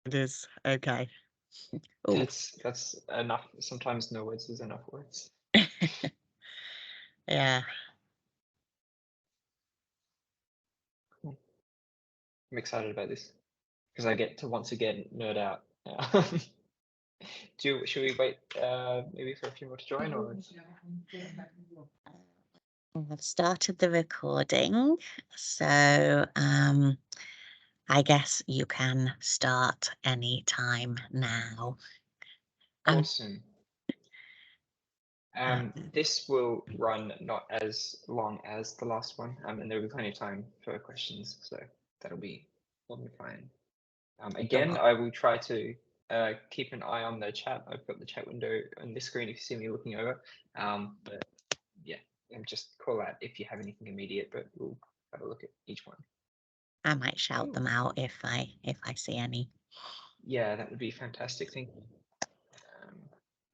It is. Okay. Oh, That's enough. Sometimes no words is enough words. yeah. Cool. I'm excited about this because I get to once again nerd out. Should we wait maybe for a few more to join or? I've started the recording, so I guess you can start any time now. Um, Awesome. uh, This will run not as long as the last one, and there'll be plenty of time for questions, so that'll be more than fine. Again, sure. I will try to keep an eye on the chat. I've got the chat window on this screen if you see me looking over. But yeah, and just call out if you have anything immediate, but we'll have a look at each one. I might shout Cool. them out if I see any. Yeah, that would be fantastic. Thank you.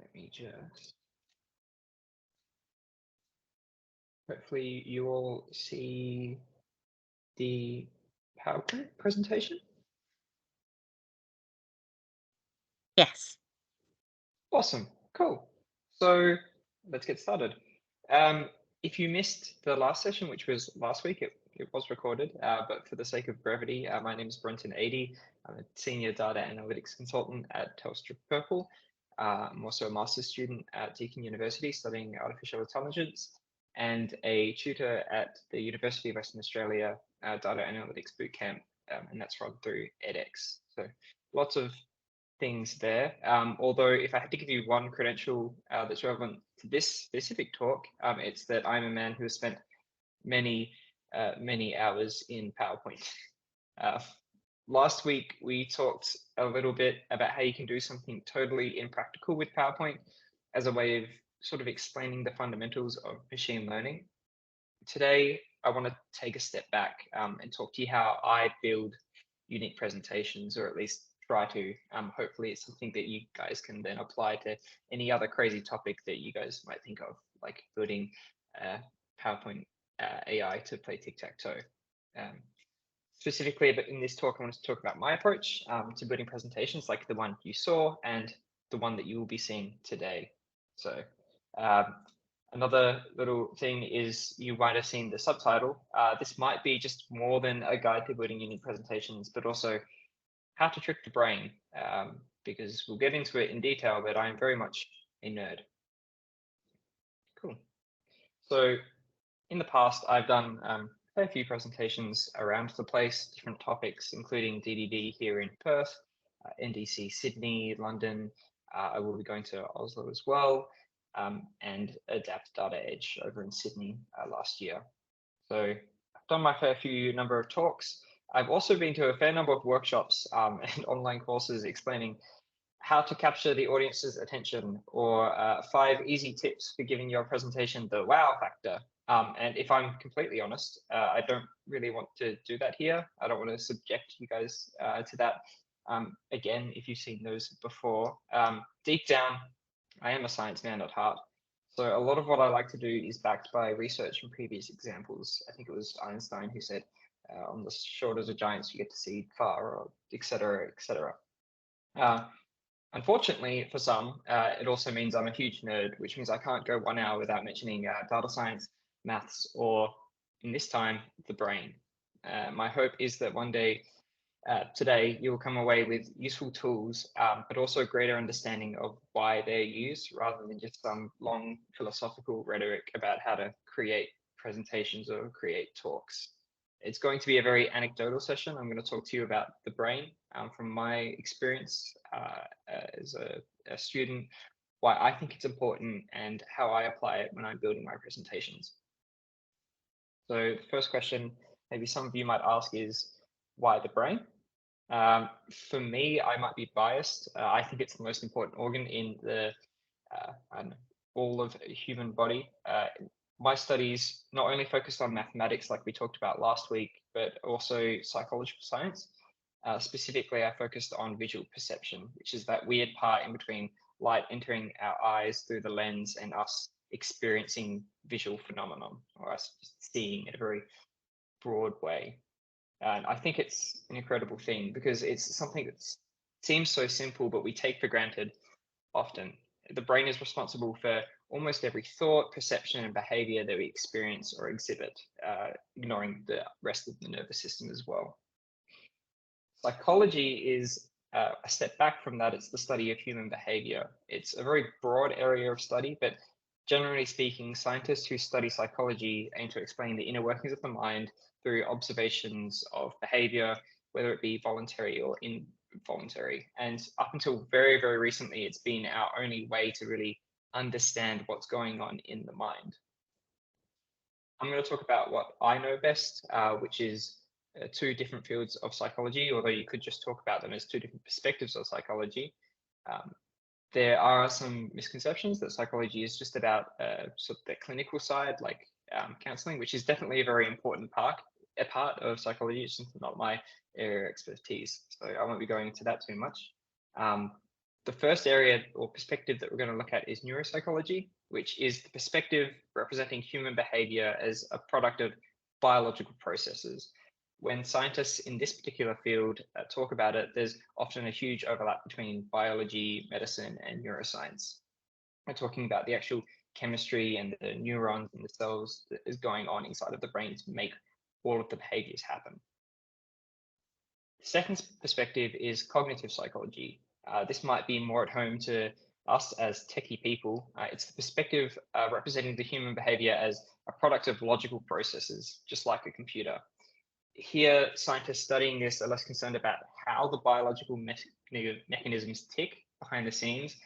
Let me just. Hopefully, you all see the PowerPoint presentation. Yes. Awesome. Cool. So let's get started. Um, if you missed the last session, which was last week, it was recorded, but for the sake of brevity, my name is Brenton Adey. I'm a senior data analytics consultant at Telstra Purple. I'm also a master's student at Deakin University studying artificial intelligence and a tutor at the University of Western Australia Data Analytics Bootcamp, and that's run through edX. So lots of things there. Although if I had to give you one credential that's relevant to this specific talk, it's that I'm a man who has spent many, many hours in PowerPoint. Uh, Last week, we talked a little bit about how you can do something totally impractical with PowerPoint as a way of sort of explaining the fundamentals of machine learning. Today, I want to take a step back and talk to you how I build unique presentations, or at least try to. Hopefully, it's something that you guys can then apply to any other crazy topic that you guys might think of, like building PowerPoint AI to play tic-tac-toe. Um, Specifically, but in this talk, I want to talk about my approach to building presentations like the one you saw and the one that you will be seeing today. So um, another little thing is you might have seen the subtitle. This might be just more than a guide to building unique presentations, but also how to trick the brain, because we'll get into it in detail, but I'm very much a nerd. Cool. So in the past, I've done a fair few presentations around the place, different topics, including DDD here in Perth, NDC Sydney, London. I will be going to Oslo as well, and Adapt Data Edge over in Sydney last year. So I've done my fair few number of talks. I've also been to a fair number of workshops and online courses explaining how to capture the audience's attention, or 5 easy tips for giving your presentation the wow factor. And if I'm completely honest, I don't really want to do that here. I don't want to subject you guys to that. Again, if you've seen those before, deep down, I am a science man at heart. So a lot of what I like to do is backed by research from previous examples. I think it was Einstein who said, on the shoulders of giants, you get to see far, or et cetera, et cetera. Unfortunately, for some, it also means I'm a huge nerd, which means I can't go 1 hour without mentioning data science, maths, or in this time, the brain. My hope is that one day, today, you'll come away with useful tools, but also a greater understanding of why they're used, rather than just some long philosophical rhetoric about how to create presentations or create talks. It's going to be a very anecdotal session. I'm going to talk to you about the brain from my experience as a student, why I think it's important, and how I apply it when I'm building my presentations. So the first question maybe some of you might ask is, why the brain? For me, I might be biased. I think it's the most important organ in the all of the human body. My studies not only focused on mathematics, like we talked about last week, but also psychological science. Specifically, I focused on visual perception, which is that weird part in between light entering our eyes through the lens and us experiencing visual phenomenon, or us seeing in a very broad way. And I think it's an incredible thing because it's something that's seems so simple, but we take for granted often. The brain is responsible for almost every thought, perception, and behavior that we experience or exhibit, ignoring the rest of the nervous system as well. Psychology is a step back from that. It's the study of human behavior. It's a very broad area of study, but generally speaking, scientists who study psychology aim to explain the inner workings of the mind through observations of behavior, whether it be voluntary or involuntary. And up until very, very recently, it's been our only way to really understand what's going on in the mind. I'm going to talk about what I know best, which is two different fields of psychology, although you could just talk about them as two different perspectives of psychology. Um, there are some misconceptions that psychology is just about sort of the clinical side, like counseling, which is definitely a very important a part of psychology. It's just not my area of expertise, so I won't be going into that too much. Um, the first area or perspective that we're going to look at is neuropsychology, which is the perspective representing human behavior as a product of biological processes. When scientists in this particular field talk about it, there's often a huge overlap between biology, medicine, and neuroscience. We're talking about the actual chemistry and the neurons and the cells that is going on inside of the brain to make all of the behaviors happen. The second perspective is cognitive psychology. This might be more at home to us as techie people. It's the perspective representing the human behavior as a product of logical processes, just like a computer. Here, scientists studying this are less concerned about how the biological mechanisms tick behind the scenes.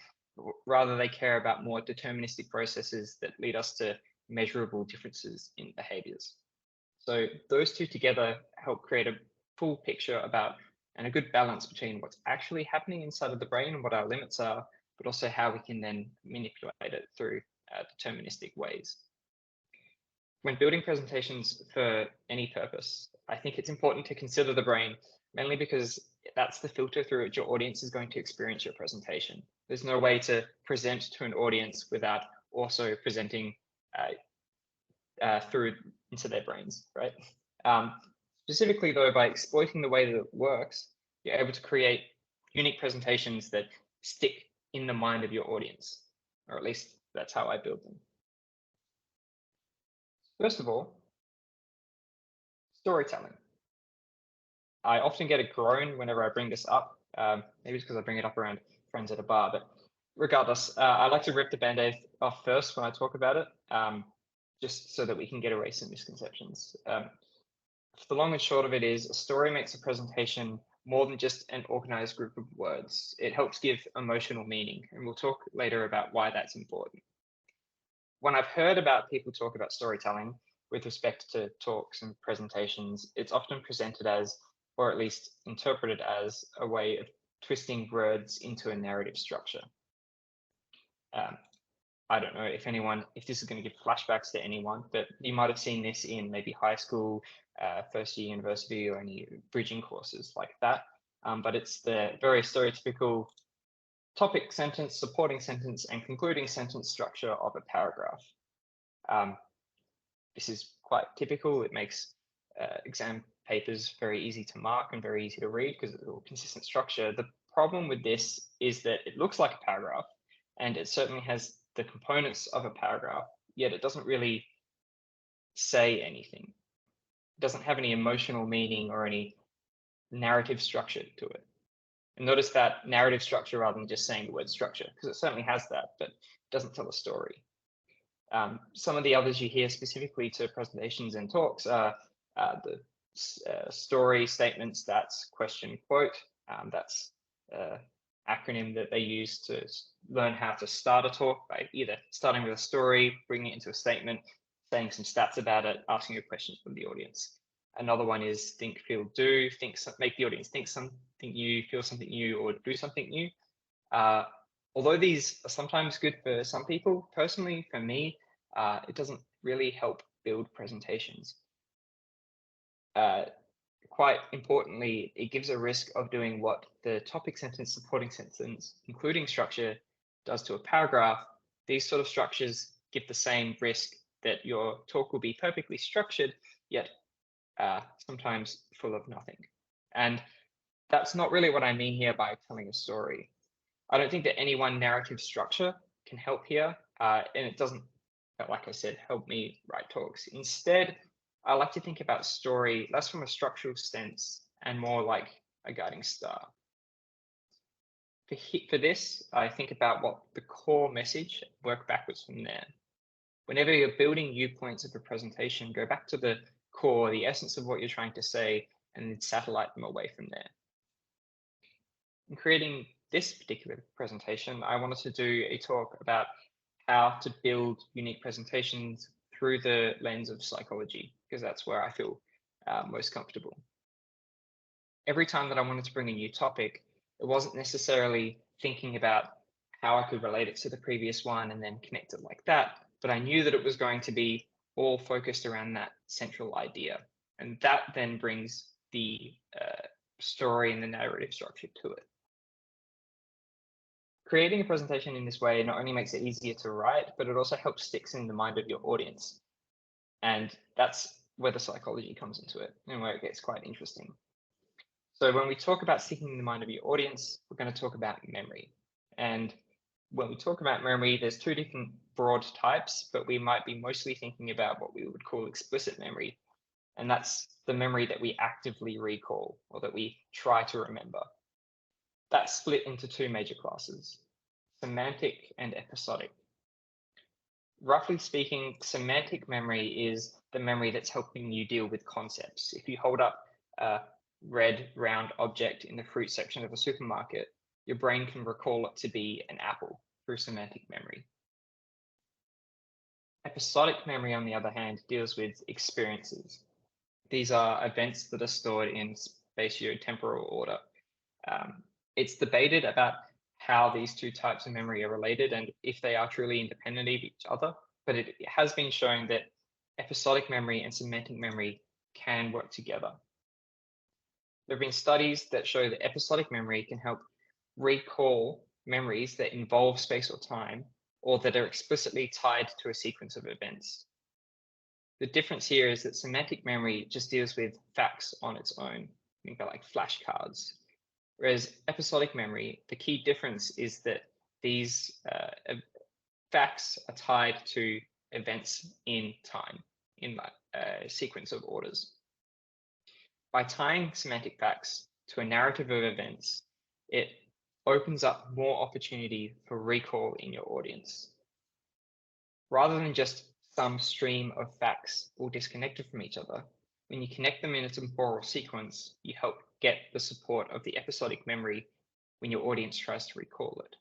Rather, they care about more deterministic processes that lead us to measurable differences in behaviors. So those two together help create a full picture about and a good balance between what's actually happening inside of the brain and what our limits are, but also how we can then manipulate it through deterministic ways. When building presentations for any purpose, I think it's important to consider the brain, mainly because that's the filter through which your audience is going to experience your presentation. There's no way to present to an audience without also presenting through into their brains, right? Specifically, though, by exploiting the way that it works, you're able to create unique presentations that stick in the mind of your audience, or at least that's how I build them. First of all, storytelling. I often get a groan whenever I bring this up. Maybe it's because I bring it up around friends at a bar, but regardless, I like to rip the band-aid off first when I talk about it, just so that we can get away some misconceptions. The long and short of it is a story makes a presentation more than just an organized group of words. It helps give emotional meaning, and we'll talk later about why that's important. When I've heard about people talk about storytelling with respect to talks and presentations, it's often presented as, or at least interpreted as, a way of twisting words into a narrative structure. I don't know if this is going to give flashbacks to anyone, but you might have seen this in maybe high school, first year university, or any bridging courses like that. But it's the very stereotypical topic sentence, supporting sentence, and concluding sentence structure of a paragraph. This is quite typical. It makes exam papers very easy to mark and very easy to read because it's a consistent structure. The problem with this is that it looks like a paragraph, and it certainly has the components of a paragraph, yet it doesn't really say anything. It doesn't have any emotional meaning or any narrative structure to it. And notice that narrative structure rather than just saying the word structure, because it certainly has that, but it doesn't tell a story. Some of the others you hear specifically to presentations and talks are the story, statement, stats, question, quote. That's acronym that they use to learn how to start a talk by either starting with a story, bringing it into a statement, saying some stats about it, asking a question from the audience. Another one is think, feel, do. Make the audience think something new, feel something new, or do something new. Although these are sometimes good for some people, personally for me, it doesn't really help build presentations. Quite importantly, it gives a risk of doing what the topic sentence, supporting sentence, including structure does to a paragraph. These sort of structures give the same risk that your talk will be perfectly structured, yet sometimes full of nothing. And That's not really what I mean here by telling a story. I don't think that any one narrative structure can help here, and it doesn't, like I said, help me write talks. Instead, I like to think about story less from a structural sense and more like a guiding star. For this, I think about what the core message, work backwards from there. Whenever you're building viewpoints of a presentation, go back to the core, the essence of what you're trying to say, and then satellite them away from there. In creating this particular presentation, I wanted to do a talk about how to build unique presentations through the lens of psychology, because that's where I feel most comfortable. Every time that I wanted to bring a new topic, it wasn't necessarily thinking about how I could relate it to the previous one and then connect it like that, but I knew that it was going to be all focused around that central idea. And that then brings the story and the narrative structure to it. Creating a presentation in this way not only makes it easier to write, but it also helps sticks in the mind of your audience. And that's where the psychology comes into it and where it gets quite interesting. So when we talk about sticking in the mind of your audience, we're going to talk about memory. And when we talk about memory, there's two different broad types, but we might be mostly thinking about what we would call explicit memory. And that's the memory that we actively recall or that we try to remember. That's split into two major classes, semantic and episodic. Roughly speaking, semantic memory is the memory that's helping you deal with concepts. If you hold up a red round object in the fruit section of a supermarket, your brain can recall it to be an apple through semantic memory. Episodic memory, on the other hand, deals with experiences. These are events that are stored in spatio-temporal order. It's debated about how these two types of memory are related and if they are truly independent of each other, but it has been shown that episodic memory and semantic memory can work together. There have been studies that show that episodic memory can help recall memories that involve space or time, or that are explicitly tied to a sequence of events. The difference here is that semantic memory just deals with facts on its own, think about like flashcards. Whereas episodic memory, the key difference is that these facts are tied to events in time, in that sequence of orders. By tying semantic facts to a narrative of events, it opens up more opportunity for recall in your audience. Rather than just some stream of facts all disconnected from each other, when you connect them in a temporal sequence, you help get the support of the episodic memory when your audience tries to recall it.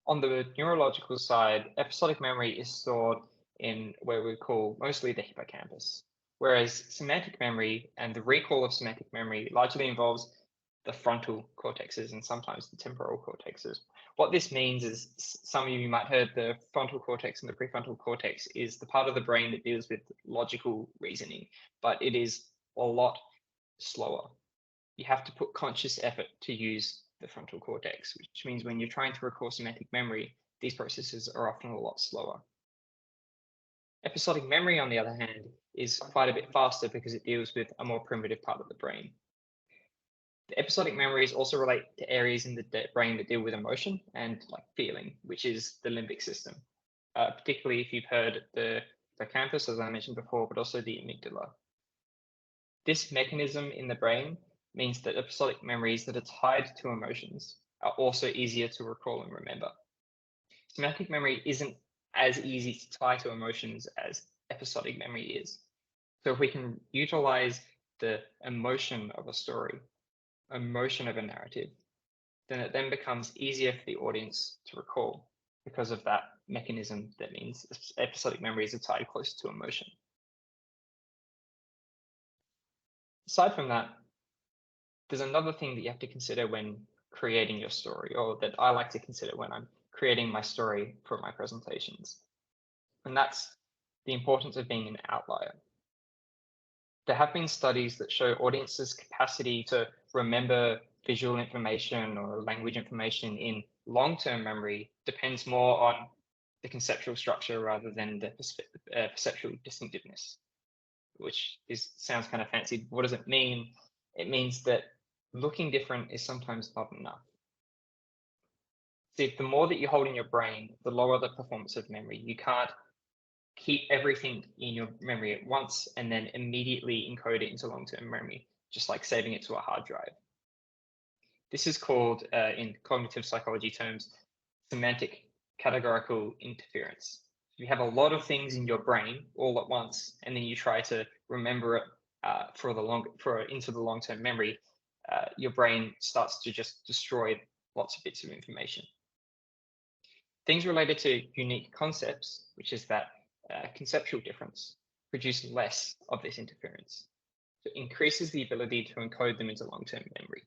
On the neurological side, episodic memory is stored in where we call mostly the hippocampus, whereas semantic memory and the recall of semantic memory largely involves the frontal cortexes and sometimes the temporal cortexes. What this means is some of you might have heard the frontal cortex and the prefrontal cortex is the part of the brain that deals with logical reasoning, but it is a lot slower. You have to put conscious effort to use the frontal cortex, which means when you're trying to recall semantic memory, these processes are often a lot slower. Episodic memory, on the other hand, is quite a bit faster because it deals with a more primitive part of the brain. The episodic memories also relate to areas in the brain that deal with emotion and like feeling, which is the limbic system, particularly if you've heard the hippocampus, as I mentioned before, but also the amygdala. This mechanism in the brain means that episodic memories that are tied to emotions are also easier to recall and remember. Semantic memory isn't as easy to tie to emotions as episodic memory is. So if we can utilize the emotion of a story, emotion of a narrative, then it then becomes easier for the audience to recall because of that mechanism that means episodic memories are tied close to emotion. Aside from that, there's another thing that you have to consider when creating your story, or that I like to consider when I'm creating my story for my presentations. And that's the importance of being an outlier. There have been studies that show audiences' capacity to remember visual information or language information in long-term memory depends more on the conceptual structure rather than the perceptual distinctiveness. which sounds kind of fancy. What does it mean? It means that looking different is sometimes not enough. So the more that you hold in your brain, the lower the performance of memory. You can't keep everything in your memory at once and then immediately encode it into long-term memory, just like saving it to a hard drive. This is called, in cognitive psychology terms, semantic categorical interference. You have a lot of things in your brain all at once, and then you try to remember it into the long-term memory. Your brain starts to just destroy lots of bits of information. Things related to unique concepts, which is that conceptual difference, produce less of this interference. So it increases the ability to encode them into long-term memory.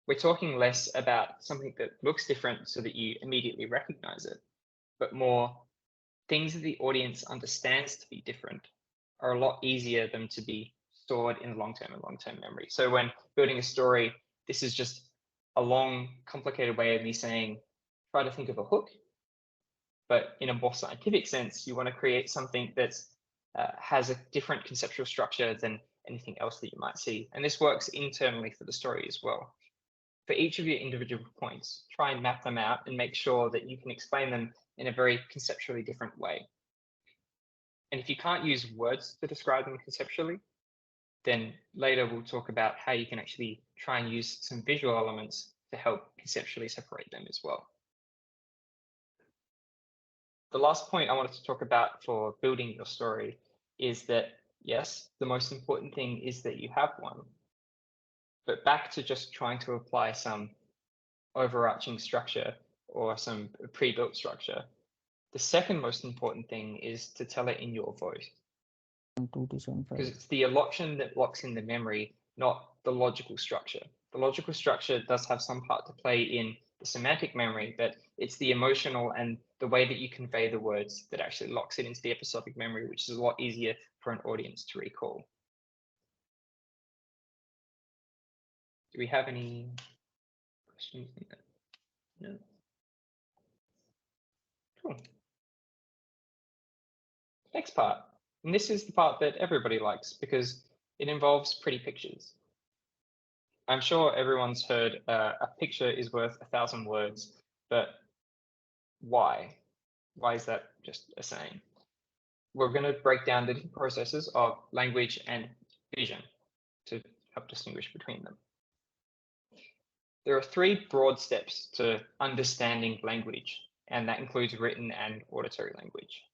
We're talking less about something that looks different so that you immediately recognize it, but more things that the audience understands to be different are a lot easier than to be stored in long-term and long-term memory. So when building a story, this is just a long, complicated way of me saying, try to think of a hook, but in a more scientific sense, you want to create something that has a different conceptual structure than anything else that you might see. And this works internally for the story as well. For each of your individual points, try and map them out and make sure that you can explain them in a very conceptually different way. And if you can't use words to describe them conceptually, then later we'll talk about how you can actually try and use some visual elements to help conceptually separate them as well. The last point I wanted to talk about for building your story is that, yes, the most important thing is that you have one. But back to just trying to apply some overarching structure or some pre-built structure, the second most important thing is to tell it in your voice. Because it's the option that locks in the memory, not the logical structure. The logical structure does have some part to play in the semantic memory, but it's the emotional and the way that you convey the words that actually locks it into the episodic memory, which is a lot easier for an audience to recall. Do we have any questions? No. Cool. Next part. And this is the part that everybody likes because it involves pretty pictures. I'm sure everyone's heard a picture is worth 1,000 words, but why? Why is that just a saying? We're going to break down the different processes of language and vision to help distinguish between them. There are 3 broad steps to understanding language, and that includes written and auditory language.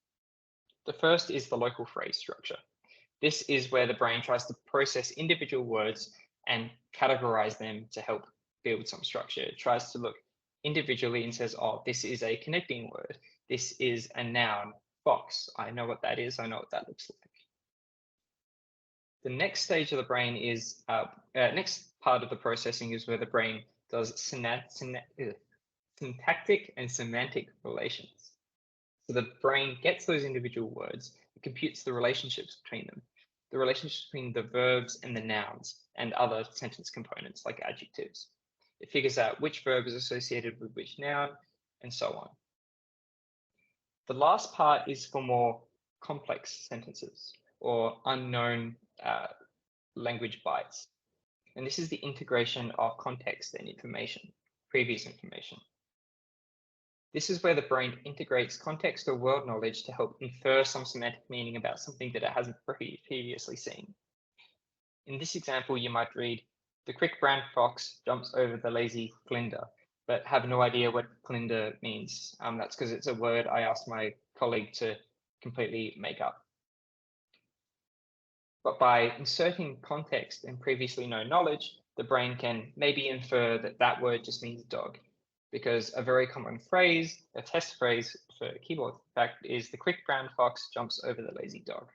The first is the local phrase structure. This is where the brain tries to process individual words and categorize them to help build some structure. It tries to look individually and says, oh, this is a connecting word. This is a noun, box. I know what that is. I know what that looks like. The next stage of the brain is, next part of the processing is where the brain does syntactic and semantic relations. So the brain gets those individual words, it computes the relationships between them, the relationships between the verbs and the nouns and other sentence components like adjectives. It figures out which verb is associated with which noun and so on. The last part is for more complex sentences or unknown language bytes. And this is the integration of context and information, previous information. This is where the brain integrates context or world knowledge to help infer some semantic meaning about something that it hasn't previously seen. In this example, you might read, the quick brown fox jumps over the lazy Glinda, but have no idea what Glinda means. That's because it's a word I asked my colleague to completely make up. But by inserting context and previously known knowledge, the brain can maybe infer that that word just means dog, because a very common phrase, a test phrase for keyboard, in fact, is the quick brown fox jumps over the lazy dog.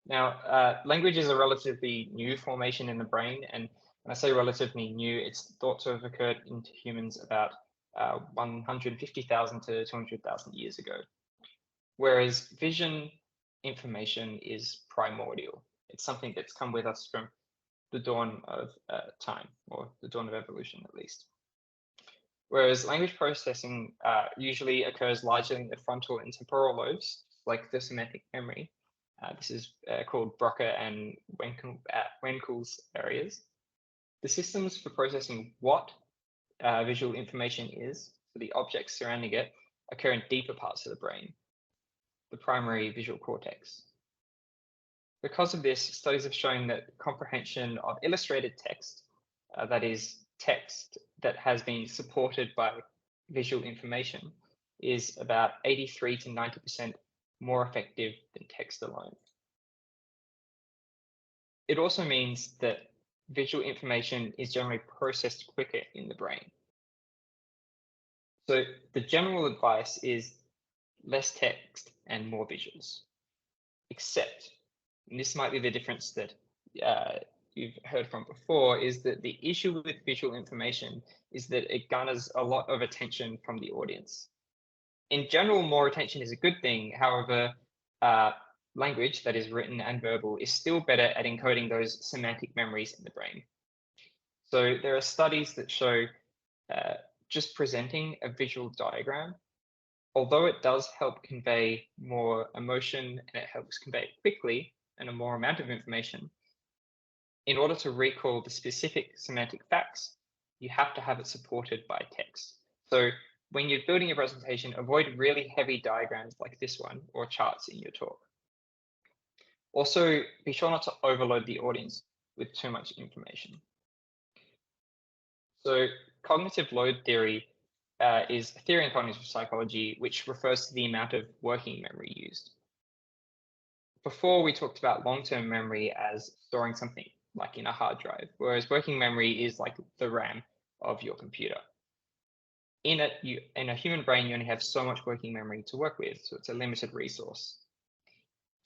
Now, language is a relatively new formation in the brain, and when I say relatively new, it's thought to have occurred into humans about 150,000 to 200,000 years ago. Whereas vision information is primordial. It's something that's come with us from the dawn of time, or the dawn of evolution at least. Whereas language processing usually occurs largely in the frontal and temporal lobes, like the semantic memory. This is called Broca and Wenkel's areas. The systems for processing what visual information is, so the objects surrounding it, occur in deeper parts of the brain, the primary visual cortex. Because of this, studies have shown that comprehension of illustrated text, that is, text that has been supported by visual information, is about 83 to 90% more effective than text alone. It also means that visual information is generally processed quicker in the brain. So the general advice is less text and more visuals, except, and this might be the difference that you've heard from before, is that the issue with visual information is that it garners a lot of attention from the audience. In general, more attention is a good thing. However, language that is written and verbal is still better at encoding those semantic memories in the brain. So there are studies that show just presenting a visual diagram, although it does help convey more emotion and it helps convey it quickly and a more amount of information, in order to recall the specific semantic facts, you have to have it supported by text. So when you're building a presentation, avoid really heavy diagrams like this one or charts in your talk. Also, be sure not to overload the audience with too much information. So cognitive load theory is a theory in cognitive psychology which refers to the amount of working memory used. Before, we talked about long-term memory as storing something like in a hard drive, whereas working memory is like the RAM of your computer. In a human brain, you only have so much working memory to work with, so it's a limited resource.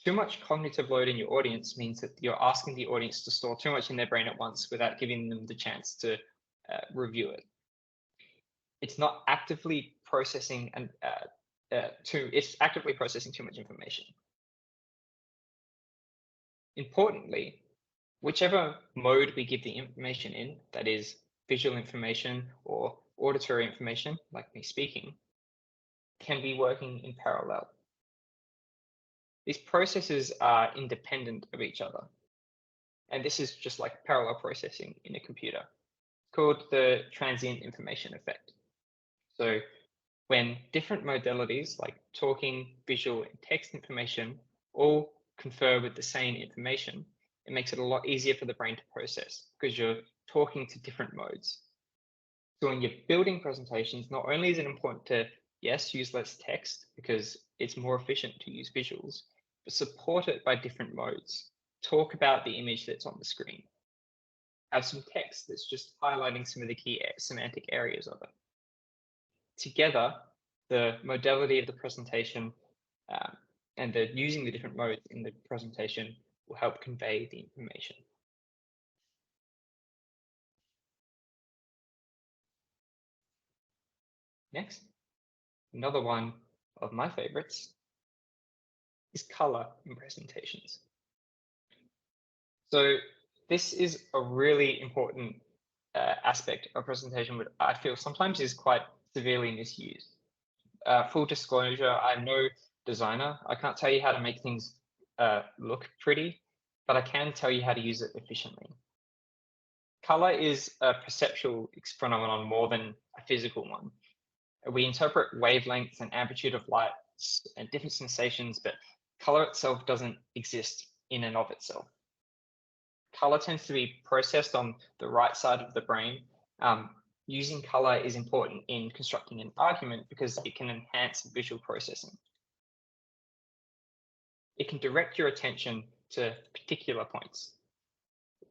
Too much cognitive load in your audience means that you're asking the audience to store too much in their brain at once without giving them the chance to review it. It's not actively processing and it's actively processing too much information. Importantly, whichever mode we give the information in, that is visual information or auditory information, like me speaking, can be working in parallel. These processes are independent of each other. And this is just like parallel processing in a computer. It's called the transient information effect. So when different modalities like talking, visual, and text information all confer with the same information, it makes it a lot easier for the brain to process because you're talking to different modes. So when you're building presentations, not only is it important to, yes, use less text because it's more efficient to use visuals, but support it by different modes. Talk about the image that's on the screen. Have some text that's just highlighting some of the key semantic areas of it. Together, the modality of the presentation and the using the different modes in the presentation will help convey the information. Next, another one of my favorites is color in presentations. So this is a really important aspect of presentation, which I feel sometimes is quite severely misused. Full disclosure, I'm no designer. I can't tell you how to make things look pretty, but I can tell you how to use it efficiently. Color is a perceptual phenomenon more than a physical one. We interpret wavelengths and amplitude of light and different sensations, but color itself doesn't exist in and of itself. Color tends to be processed on the right side of the brain. Using color is important in constructing an argument because it can enhance visual processing. It can direct your attention to particular points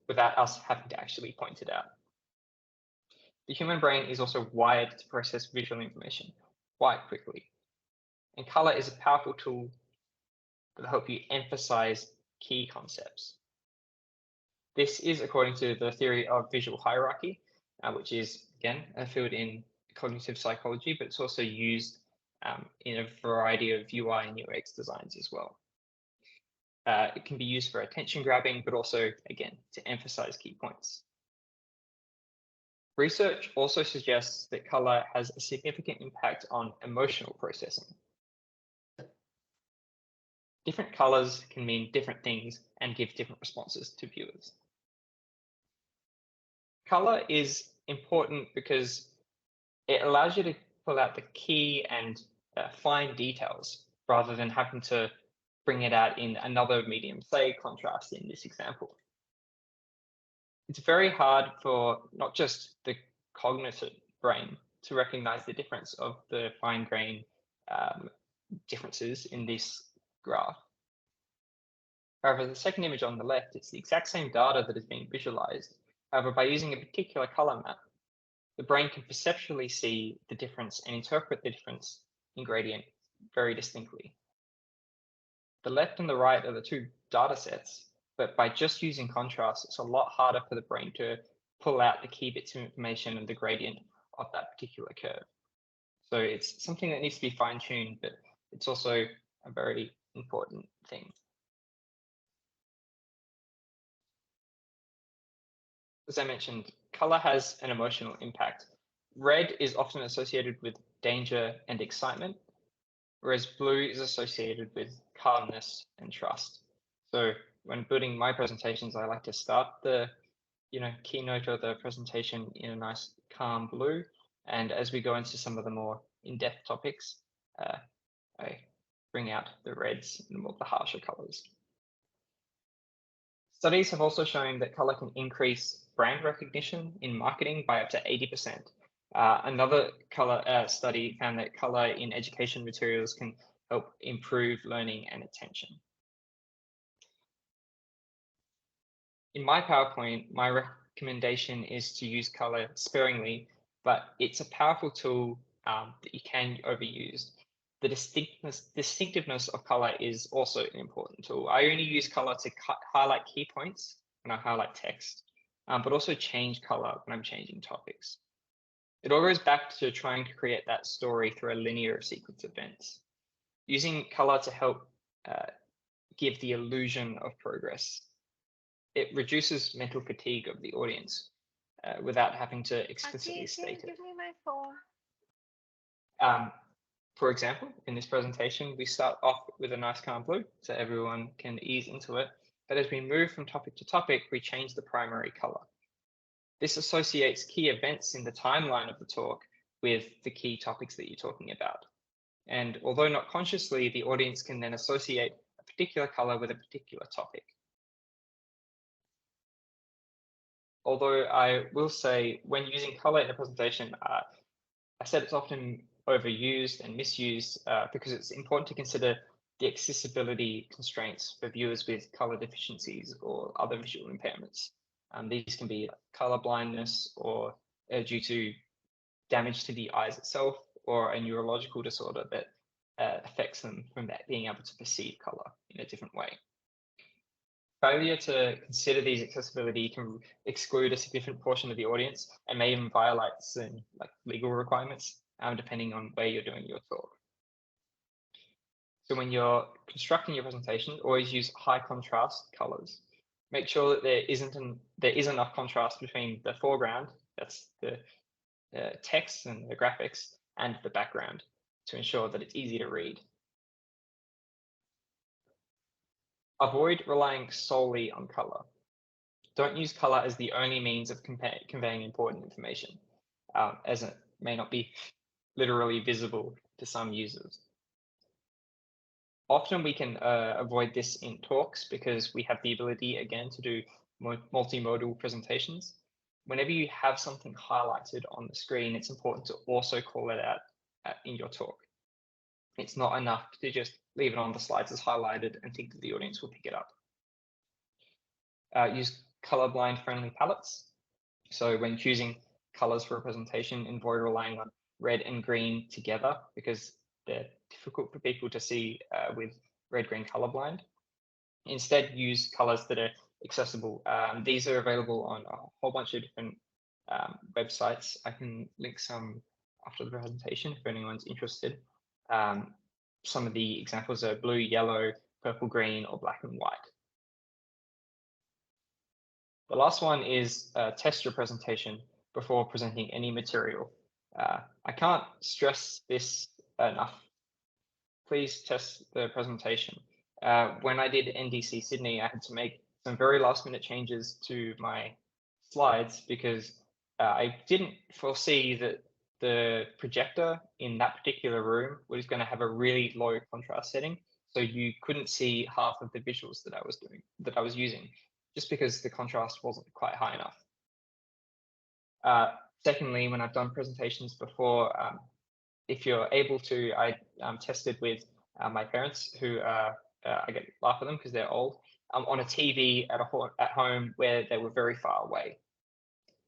without us having to actually point it out. The human brain is also wired to process visual information quite quickly. And color is a powerful tool that will help you emphasize key concepts. This is according to the theory of visual hierarchy, which is, again, a field in cognitive psychology, but it's also used in a variety of UI and UX designs as well. It can be used for attention grabbing, but also, again, to emphasize key points. Research also suggests that color has a significant impact on emotional processing. Different colors can mean different things and give different responses to viewers. Color is important because it allows you to pull out the key and fine details rather than having to bring it out in another medium, say contrast in this example. It's very hard for not just the cognitive brain to recognize the difference of the fine grain um, differences in this graph. However, the second image on the left, it's the exact same data that is being visualized. However, by using a particular color map, the brain can perceptually see the difference and interpret the difference in gradient very distinctly. The left and the right are the two data sets, but by just using contrast, it's a lot harder for the brain to pull out the key bits of information and the gradient of that particular curve. So it's something that needs to be fine-tuned, but it's also a very important thing. As I mentioned, color has an emotional impact. Red is often associated with danger and excitement, whereas blue is associated with calmness and trust. So when building my presentations, I like to start the keynote or the presentation in a nice calm blue. And as we go into some of the more in-depth topics, I bring out the reds and more the harsher colors. Studies have also shown that color can increase brand recognition in marketing by up to 80%. Another color study found that color in education materials can help improve learning and attention. In my PowerPoint, my recommendation is to use color sparingly, but it's a powerful tool that you can overuse. The distinctiveness of color is also an important tool. I only use color to highlight key points when I highlight text, but also change color when I'm changing topics. It all goes back to trying to create that story through a linear sequence of events. Using color to help give the illusion of progress. It reduces mental fatigue of the audience without having to explicitly state it. Give me my phone. For example, in this presentation, we start off with a nice calm blue so everyone can ease into it. But as we move from topic to topic, we change the primary color. This associates key events in the timeline of the talk with the key topics that you're talking about. And although not consciously, the audience can then associate a particular color with a particular topic. Although I will say when using color in a presentation, I said it's often overused and misused because it's important to consider the accessibility constraints for viewers with color deficiencies or other visual impairments. These can be color blindness or due to damage to the eyes itself or a neurological disorder that affects them from being able to perceive color in a different way. Failure to consider these accessibility can exclude a significant portion of the audience and may even violate some legal requirements, depending on where you're doing your talk. So when you're constructing your presentation, always use high contrast colors. Make sure that there is enough contrast between the foreground, that's the text and the graphics, and the background to ensure that it's easy to read. Avoid relying solely on color. Don't use color as the only means of conveying important information, as it may not be literally visible to some users. Often we can avoid this in talks because we have the ability, again, to do multimodal presentations. Whenever you have something highlighted on the screen, it's important to also call it out in your talk. It's not enough to just leave it on the slides as highlighted and think that the audience will pick it up. Use colorblind friendly palettes. So when choosing colors for a presentation, avoid relying on red and green together because they're difficult for people to see with red-green colorblind. Instead, use colors that are accessible. These are available on a whole bunch of different websites. I can link some after the presentation if anyone's interested. Some of the examples are blue, yellow, purple, green, or black and white. The last one is test your presentation before presenting any material. I can't stress this enough. Please test the presentation. when I did NDC Sydney, I had to make some very last minute changes to my slides because I didn't foresee that the projector in that particular room was going to have a really low contrast setting. So you couldn't see half of the visuals that I was using, just because the contrast wasn't quite high enough. Secondly, when I've done presentations before, if you're able to, I tested with my parents who I get laugh at them because they're old, on a TV at home where they were very far away.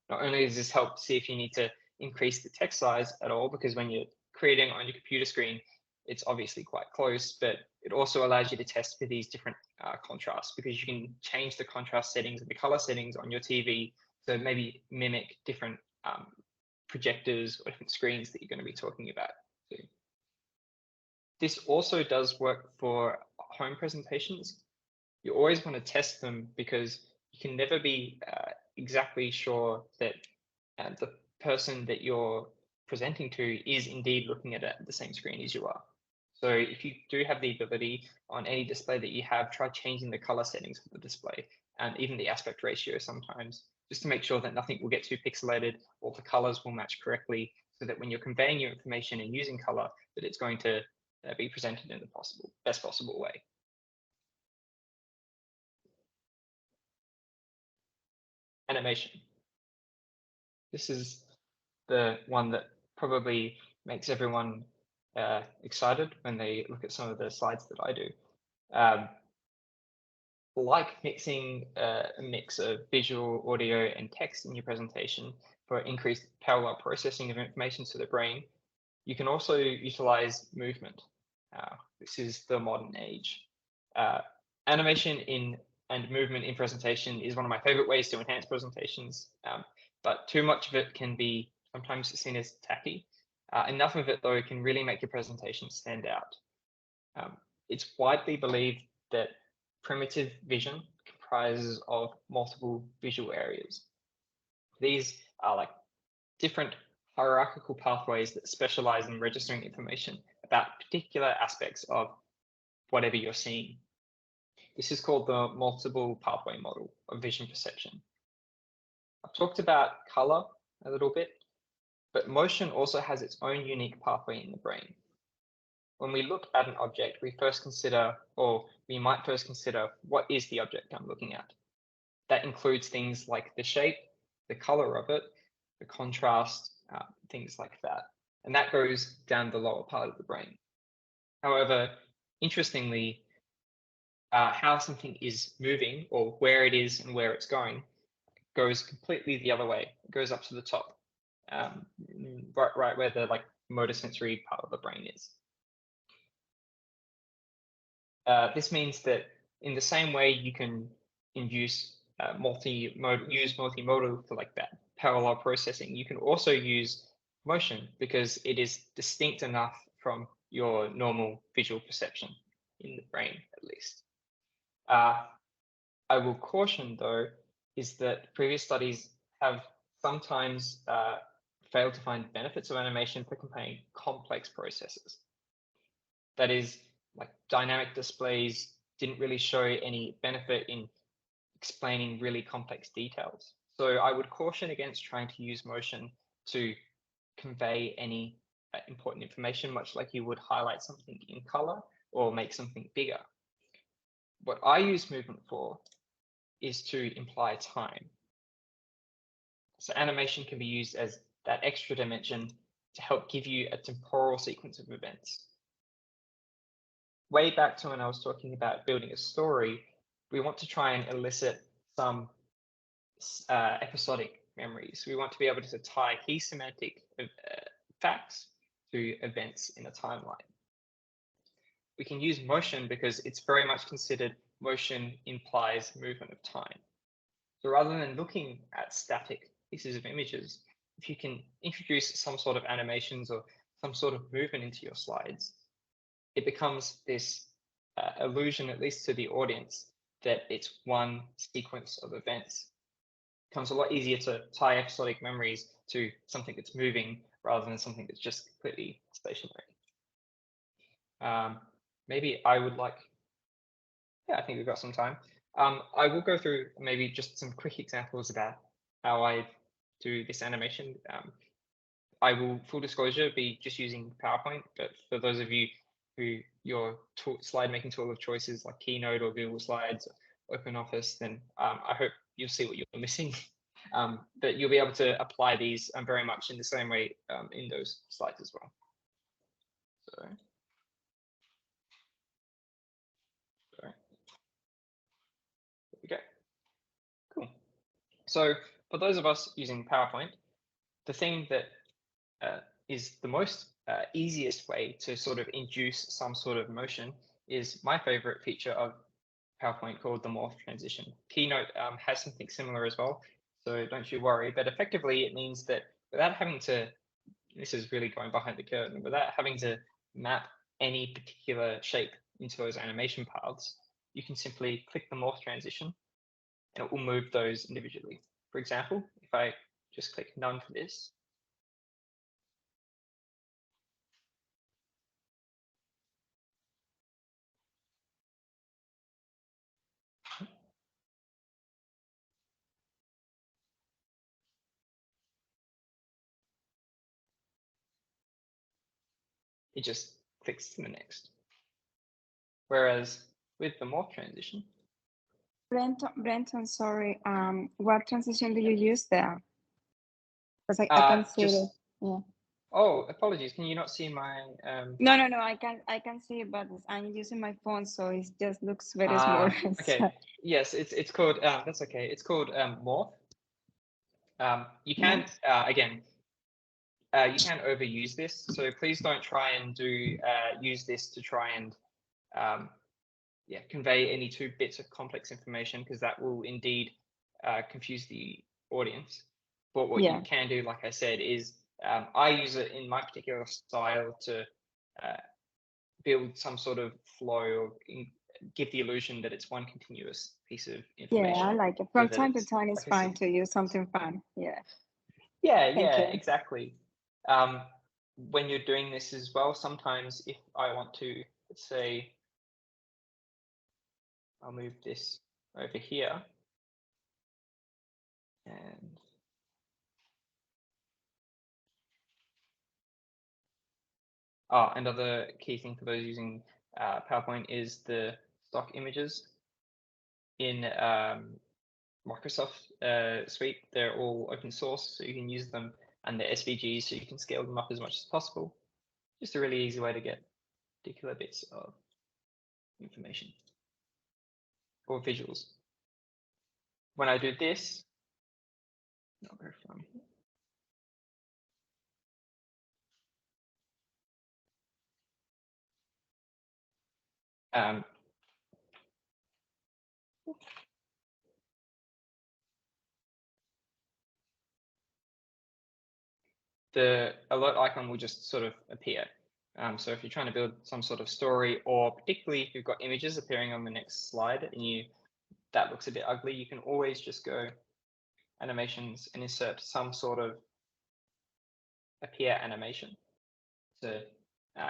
Not only does this help see if you need to increase the text size at all, because when you're creating on your computer screen, it's obviously quite close, but it also allows you to test for these different contrasts, because you can change the contrast settings and the color settings on your TV to maybe mimic different projectors or different screens that you're going to be talking about. This also does work for home presentations. You always want to test them because you can never be exactly sure that the person that you're presenting to is indeed looking at the same screen as you are. So if you do have the ability on any display that you have, try changing the color settings for the display and even the aspect ratio sometimes, just to make sure that nothing will get too pixelated, all the colors will match correctly, so that when you're conveying your information and using color, that it's going to be presented in the best possible way. Animation. This is the one that probably makes everyone excited when they look at some of the slides that I do. Like mixing a mix of visual, audio, and text in your presentation for increased parallel processing of information to the brain, you can also utilize movement. This is the modern age. Animation and movement in presentation is one of my favorite ways to enhance presentations, but too much of it can be sometimes seen as tacky. Enough of it, though, can really make your presentation stand out. It's widely believed that primitive vision comprises of multiple visual areas. These are like different hierarchical pathways that specialize in registering information about particular aspects of whatever you're seeing. This is called the multiple pathway model of vision perception. I've talked about color a little bit, but motion also has its own unique pathway in the brain. When we look at an object, we might first consider, what is the object I'm looking at? That includes things like the shape, the color of it, the contrast, things like that. And that goes down the lower part of the brain. However, interestingly, how something is moving, or where it is and where it's going, goes completely the other way. It goes up to the top, right where the motor sensory part of the brain is. This means that in the same way you can use multimodal for that parallel processing, you can also use motion because it is distinct enough from your normal visual perception in the brain, at least. I will caution, though, is that previous studies have sometimes failed to find benefits of animation for conveying complex processes. That is, dynamic displays didn't really show any benefit in explaining really complex details. So I would caution against trying to use motion to convey any important information, much like you would highlight something in color or make something bigger. What I use movement for is to imply time. So animation can be used as that extra dimension to help give you a temporal sequence of events. Way back to when I was talking about building a story, we want to try and elicit some episodic memories. We want to be able to tie key semantic facts to events in a timeline. We can use motion because it's very much considered motion implies movement of time. So rather than looking at static pieces of images, if you can introduce some sort of animations or some sort of movement into your slides, it becomes this illusion, at least to the audience, that it's one sequence of events. It becomes a lot easier to tie episodic memories to something that's moving rather than something that's just completely stationary. Maybe I would like Yeah, I think we've got some time. I will go through maybe just some quick examples about how I do this animation. I will, full disclosure, be just using PowerPoint, but for those of you who your slide making tool of choice is like Keynote or Google Slides, OpenOffice, then I hope you'll see what you're missing. But you'll be able to apply these very much in the same way in those slides as well. So, sorry. There we go. Cool. So for those of us using PowerPoint, the thing that is the most easiest way to sort of induce some sort of motion is my favorite feature of PowerPoint called the morph transition. Keynote has something similar as well, so don't you worry. But effectively, it means that without having to, this is really going behind the curtain, without having to map any particular shape into those animation paths, you can simply click the morph transition and it will move those individually. For example, if I just click none for this, it just clicks to the next. Whereas with the morph transition, Brenton, sorry. What transition do you use there? Because I can see just, it. Yeah. oh, apologies. Can you not see my? No. I can see it, but I'm using my phone, so it just looks very small. Okay. Yes, it's called. That's okay. It's called morph. You can again. You can overuse this, so please don't try and use this to try and convey any 2 bits of complex information, because that will indeed confuse the audience. But what you can do, like I said, is I use it in my particular style to build some sort of flow or give the illusion that it's one continuous piece of information. Yeah, I like it. From time to time, it's fun to use something fun. Yeah. Yeah, exactly. When you're doing this as well, sometimes if I want to, let's say, I'll move this over here, and another key thing for those using PowerPoint is the stock images in Microsoft Suite. They're all open source, so you can use them, and they're SVGs, so you can scale them up as much as possible. Just a really easy way to get particular bits of information or visuals. When I do this, I'll go from here. The alert icon will just sort of appear. So if you're trying to build some sort of story, or particularly if you've got images appearing on the next slide and that looks a bit ugly, you can always just go animations and insert some sort of appear animation to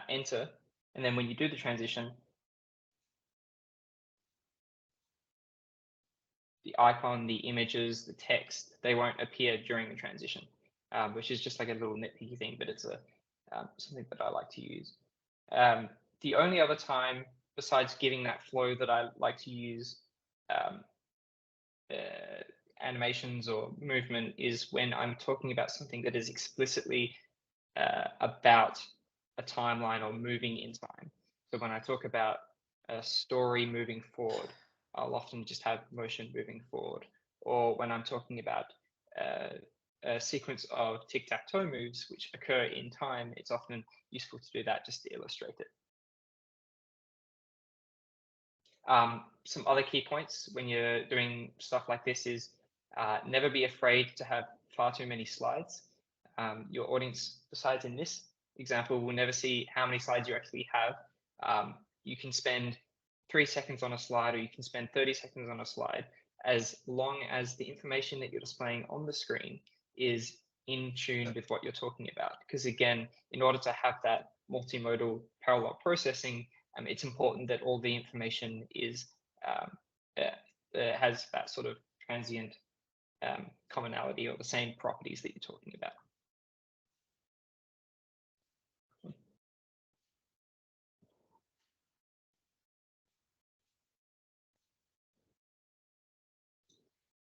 enter. And then when you do the transition, the icon, the images, the text, they won't appear during the transition, which is just like a little nitpicky thing, but it's something that I like to use. The only other time besides giving that flow that I like to use animations or movement is when I'm talking about something that is explicitly about a timeline or moving in time. So when I talk about a story moving forward, I'll often just have motion moving forward. Or when I'm talking about a sequence of tic-tac-toe moves which occur in time, it's often useful to do that just to illustrate it. Some other key points when you're doing stuff like this is never be afraid to have far too many slides. Your audience, besides in this example, will never see how many slides you actually have. You can spend 3 seconds on a slide, or you can spend 30 seconds on a slide, as long as the information that you're displaying on the screen is in tune with what you're talking about. Because again, in order to have that multimodal parallel processing, it's important that all the information is has that sort of transient commonality or the same properties that you're talking about.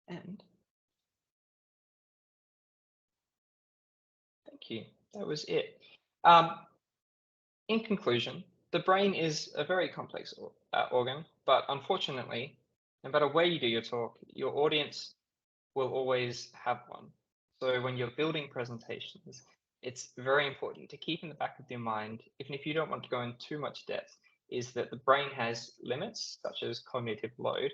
And thank you. That was it. In conclusion, the brain is a very complex organ, but unfortunately, no matter where you do your talk, your audience will always have one. So when you're building presentations, it's very important to keep in the back of your mind, even if you don't want to go in too much depth, is that the brain has limits, such as cognitive load,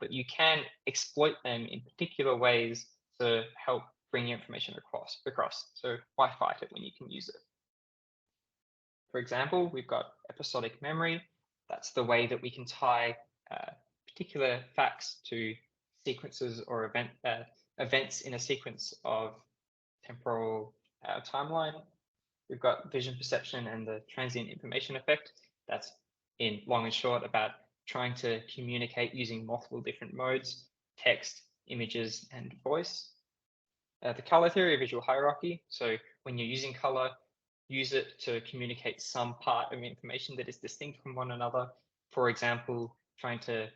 but you can exploit them in particular ways to help bring your information across. So why fight it when you can use it? For example, we've got episodic memory. That's the way that we can tie particular facts to sequences or events in a sequence of temporal timeline. We've got vision perception and the transient information effect. That's in long and short about trying to communicate using multiple different modes, text, images, and voice. The color theory of visual hierarchy. So when you're using color, use it to communicate some part of information that is distinct from one another. For example, trying to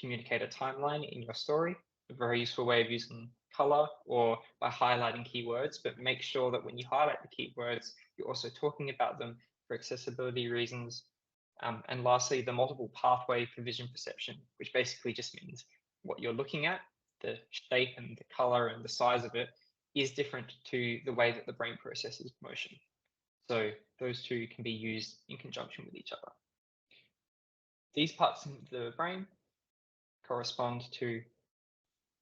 communicate a timeline in your story, a very useful way of using color, or by highlighting keywords, but make sure that when you highlight the keywords, you're also talking about them for accessibility reasons. And lastly, the multiple pathway for vision perception, which basically just means what you're looking at, the shape and the color and the size of it, is different to the way that the brain processes motion. So those two can be used in conjunction with each other. These parts of the brain correspond to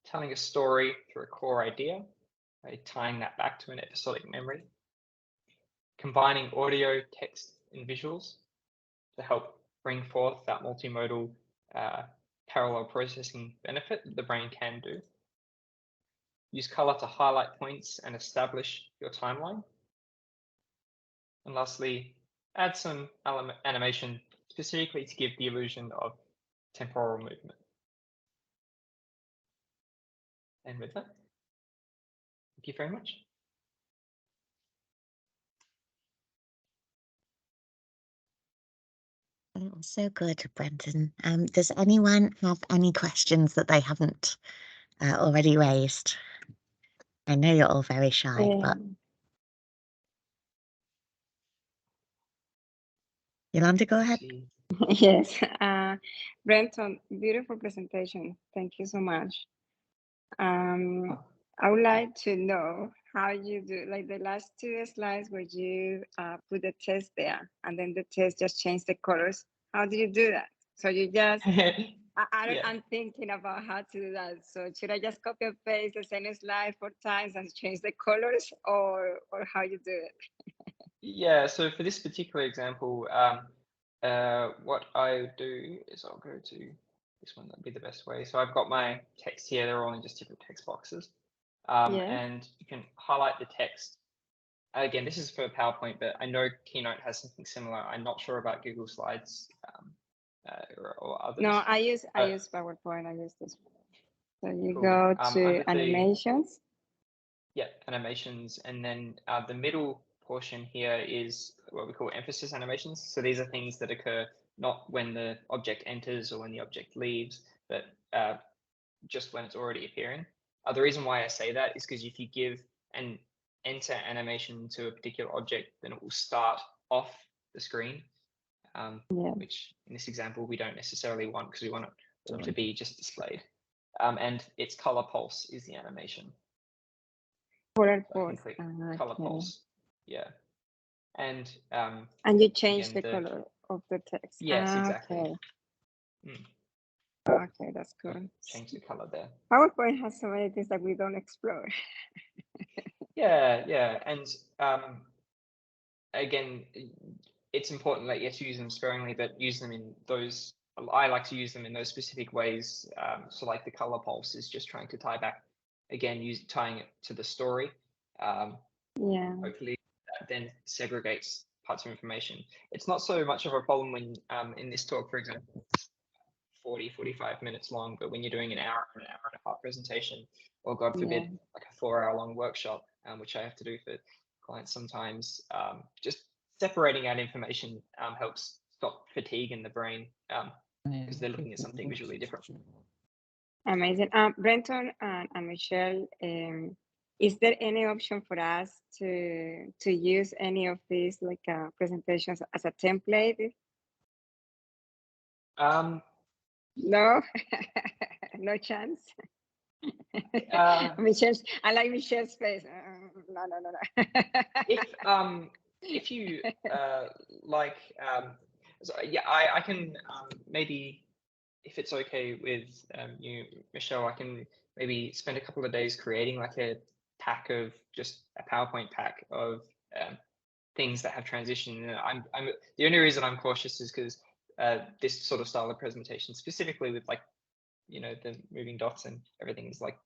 telling a story through a core idea, right, tying that back to an episodic memory, combining audio, text, and visuals to help bring forth that multimodal parallel processing benefit that the brain can do. Use color to highlight points and establish your timeline. And lastly, add some animation specifically to give the illusion of temporal movement. And with that, thank you very much. That was so good, Brenton. Does anyone have any questions that they haven't already raised? I know you're all very shy, but Yolanda, go ahead. Yes, Brenton, beautiful presentation. Thank you so much. I would like to know how you do, like the last two slides where you put the test there and then the test just changed the colors. How do you do that? So you just, I'm thinking about how to do that. So should I just copy and paste the same slide 4 times and change the colors, or how you do it? Yeah, so for this particular example, what I do is I'll go to this one, that'd be the best way. So I've got my text here, they're all in just different text boxes. And you can highlight the text. Again, this is for PowerPoint, but I know Keynote has something similar. I'm not sure about Google Slides or others. No, I use PowerPoint. I use this. So you go to animations. Yeah, animations, and then the middle portion here is what we call emphasis animations. So these are things that occur not when the object enters or when the object leaves, but just when it's already appearing. The reason why I say that is because if you give an enter animation to a particular object, then it will start off the screen, which in this example we don't necessarily want because we want it all to be just displayed. And its color pulse is the animation. Color pulse. Color pulse. Yeah. And you change the color of the text. Yes, exactly. Okay. Okay, that's good. Change the color there. PowerPoint has so many things that we don't explore. Yeah, and again, it's important that you use them sparingly, but use them in those. I like to use them in those specific ways. So, like the color pulse is just trying to tie back, again, tying it to the story. Hopefully, that then segregates parts of information. It's not so much of a problem when in this talk, for example. 40-45 minutes long, but when you're doing an hour and a half presentation, or God forbid, Yeah. like a 4-hour-long workshop, which I have to do for clients sometimes, just separating out information helps stop fatigue in the brain, because they're looking at something visually different. Amazing. Brenton and Michelle, is there any option for us to use any of these like presentations as a template? No, no chance. Michelle's, I like Michelle's face. No. If you like, so yeah, I can maybe, if it's okay with you, Michelle, I can maybe spend a couple of days creating like a pack of just a PowerPoint pack of things that have transition. And I'm the only reason I'm cautious is because this sort of style of presentation, specifically with like, you know, the moving dots and everything, is like,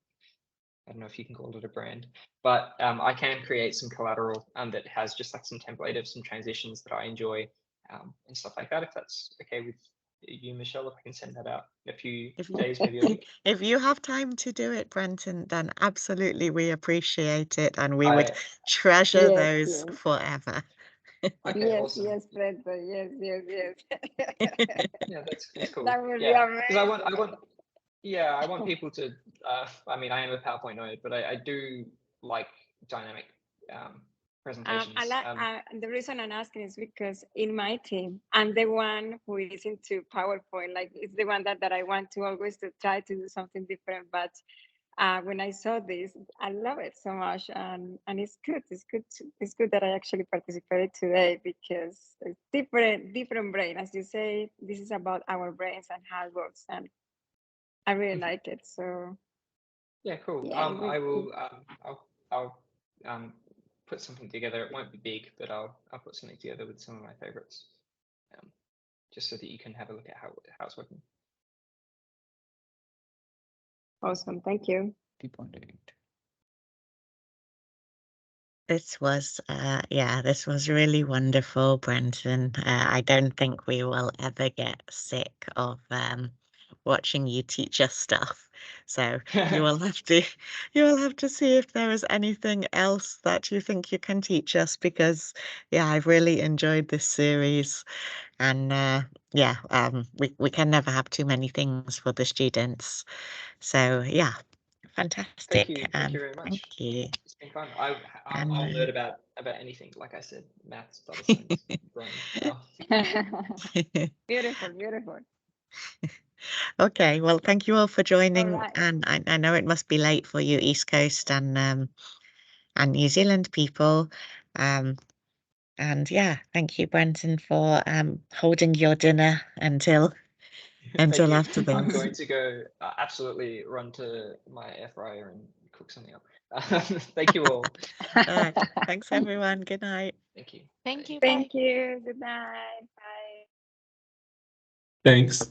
I don't know if you can call it a brand, but I can create some collateral that has just like some template of some transitions that I enjoy and stuff like that. If that's okay with you, Michelle, if I can send that out in a few days, maybe a week. If you have time to do it, Brenton, then absolutely we appreciate it, and we would treasure those forever. Okay, yes, awesome. yes, Brenton. Yes. Yeah, that's cool. That would be yeah, amazing. because I want people to. I mean, I am a PowerPoint nerd, but I do like dynamic presentations. The reason I'm asking is because in my team, I'm the one who is into PowerPoint. Like, it's the one that I want to always to try to do something different. But when I saw this, I love it so much, and it's good. It's good that I actually participated today, because it's different brain. As you say, this is about our brains and how it works, and I really like it. So yeah, cool. yeah, I will. I'll put something together. It won't be big, but I'll put something together with some of my favorites, just so that you can have a look at how it's working. Awesome. Thank you. This was really wonderful, Brenton. I don't think we will ever get sick of watching you teach us stuff. So you will have to see if there is anything else that you think you can teach us, because I've really enjoyed this series, and we can never have too many things for the students. So fantastic. Thank you very much. Thank you. It's been fun. I'll learn about anything. Like I said, maths, data science, brain. Beautiful. Okay, well, thank you all for joining. All right. And I know it must be late for you East Coast and New Zealand people. And thank you, Brenton, for holding your dinner until after this. I'm going to go absolutely run to my air fryer and cook something up. Thank you all. All right. Thanks, everyone. Good night. Thank you. Thank you. Good night. Bye. Thanks.